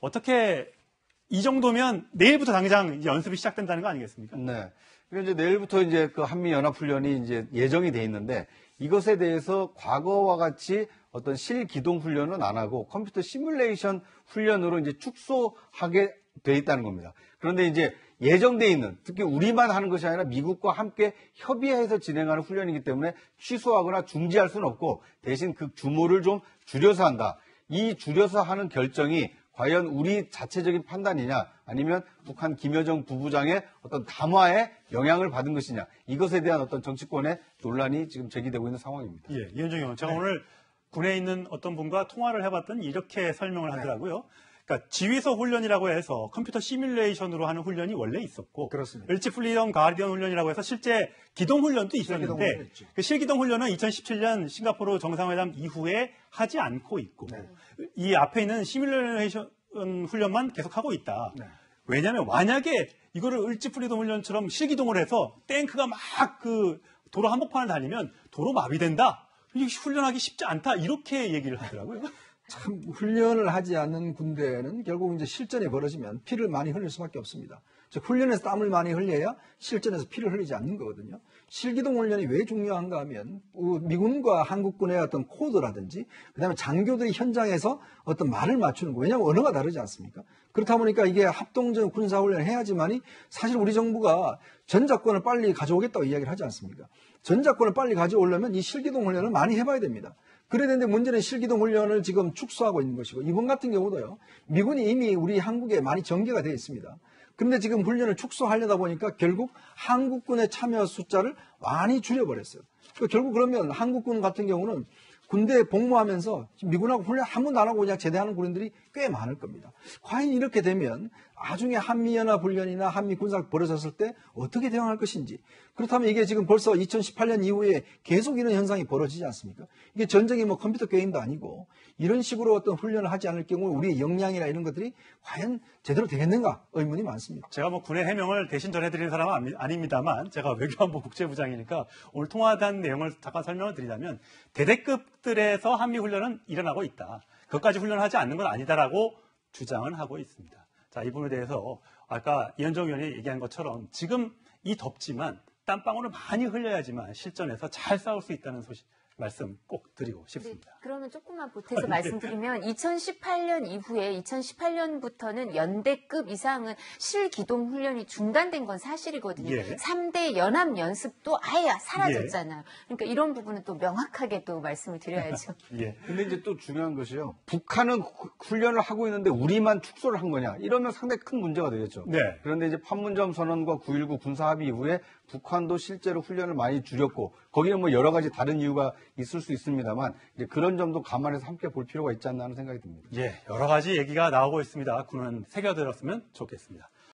어떻게 이 정도면 내일부터 당장 이제 연습이 시작된다는 거 아니겠습니까? 네. 그러니까 이제 내일부터 이제 그 한미연합훈련이 이제 예정이 돼 있는데 이것에 대해서 과거와 같이 어떤 실기동 훈련은 안 하고 컴퓨터 시뮬레이션 훈련으로 이제 축소하게 돼 있다는 겁니다. 그런데 이제 예정돼 있는, 특히 우리만 하는 것이 아니라 미국과 함께 협의해서 진행하는 훈련이기 때문에 취소하거나 중지할 수는 없고 대신 그 규모를 좀 줄여서 한다. 이 줄여서 하는 결정이 과연 우리 자체적인 판단이냐 아니면 북한 김여정 부부장의 어떤 담화에 영향을 받은 것이냐 이것에 대한 어떤 정치권의 논란이 지금 제기되고 있는 상황입니다. 예, 이현정 의원, 제가 오늘 군에 있는 어떤 분과 통화를 해봤더니 이렇게 설명을 하더라고요. 그러니까 지휘소 훈련이라고 해서 컴퓨터 시뮬레이션으로 하는 훈련이 원래 있었고, 그렇습니다. 일치 프리덤 가디언 훈련이라고 해서 실제 기동 훈련도 있었는데 그 실기동 훈련은 2017년 싱가포르 정상회담 이후에 하지 않고 있고 이 앞에 있는 시뮬레이션 훈련만 계속하고 있다. 왜냐하면 만약에 이거를 을지 프리덤 훈련처럼 실기동을 해서 탱크가 막 그 도로 한복판을 달리면 도로 마비된다. 이게 훈련하기 쉽지 않다. 이렇게 얘기를 하더라고요. 참 훈련을 하지 않는 군대는 결국 이제 실전이 벌어지면 피를 많이 흘릴 수밖에 없습니다. 즉 훈련에서 땀을 많이 흘려야 실전에서 피를 흘리지 않는 거거든요. 실기동 훈련이 왜 중요한가 하면 미군과 한국군의 어떤 코드라든지 그다음에 장교들이 현장에서 어떤 말을 맞추는 거. 왜냐하면 언어가 다르지 않습니까? 그렇다 보니까 이게 합동적 군사훈련을 해야지만이 사실 우리 정부가 전작권을 빨리 가져오겠다고 이야기를 하지 않습니까? 전작권을 빨리 가져오려면 이 실기동 훈련을 많이 해봐야 됩니다. 그래야 되는데 문제는 실기동 훈련을 지금 축소하고 있는 것이고 이번 같은 경우도요. 미군이 이미 우리 한국에 많이 전개가 되어 있습니다. 그런데 지금 훈련을 축소하려다 보니까 결국 한국군의 참여 숫자를 많이 줄여버렸어요. 그러니까 결국 그러면 한국군 같은 경우는 군대에 복무하면서 미군하고 훈련 한 번도 안 하고 그냥 제대하는 군인들이 꽤 많을 겁니다. 과연 이렇게 되면 나중에 한미연합훈련이나 한미군사가 벌어졌을 때 어떻게 대응할 것인지. 그렇다면 이게 지금 벌써 2018년 이후에 계속 이런 현상이 벌어지지 않습니까? 이게 전쟁이 뭐 컴퓨터 게임도 아니고 이런 식으로 어떤 훈련을 하지 않을 경우 우리의 역량이나 이런 것들이 과연 제대로 되겠는가 의문이 많습니다. 제가 뭐 군의 해명을 대신 전해드리는 사람은 아닙니다만 제가 외교안보 국제부장이니까 오늘 통화한 내용을 잠깐 설명을 드리자면 대대급들에서 한미훈련은 일어나고 있다. 그것까지 훈련하지 않는 건 아니다라고 주장은 하고 있습니다. 자, 이 부분에 대해서 아까 이현정 의원이 얘기한 것처럼 지금 이 덥지만 땀방울을 많이 흘려야지만 실전에서 잘 싸울 수 있다는 말씀 꼭 드리고 싶습니다. 네, 그러면 조금만 보태서 말씀드리면 2018년 이후에 2018년부터는 연대급 이상은 실기동 훈련이 중단된 건 사실이거든요. 예. 3대 연합 연습도 아예 사라졌잖아요. 그러니까 이런 부분은 또 명확하게 또 말씀을 드려야죠. 예. 근데 이제 또 중요한 것이요. 북한은 훈련을 하고 있는데 우리만 축소를 한 거냐. 이러면 상당히 큰 문제가 되겠죠. 네. 그런데 이제 판문점 선언과 9.19 군사합의 이후에 북한도 실제로 훈련을 많이 줄였고 거기는 뭐 여러 가지 다른 이유가 있을 수 있습니다만 이제 그런 점도 감안해서 함께 볼 필요가 있지 않나 하는 생각이 듭니다. 예, 여러 가지 얘기가 나오고 있습니다. 군은 새겨들었으면 좋겠습니다.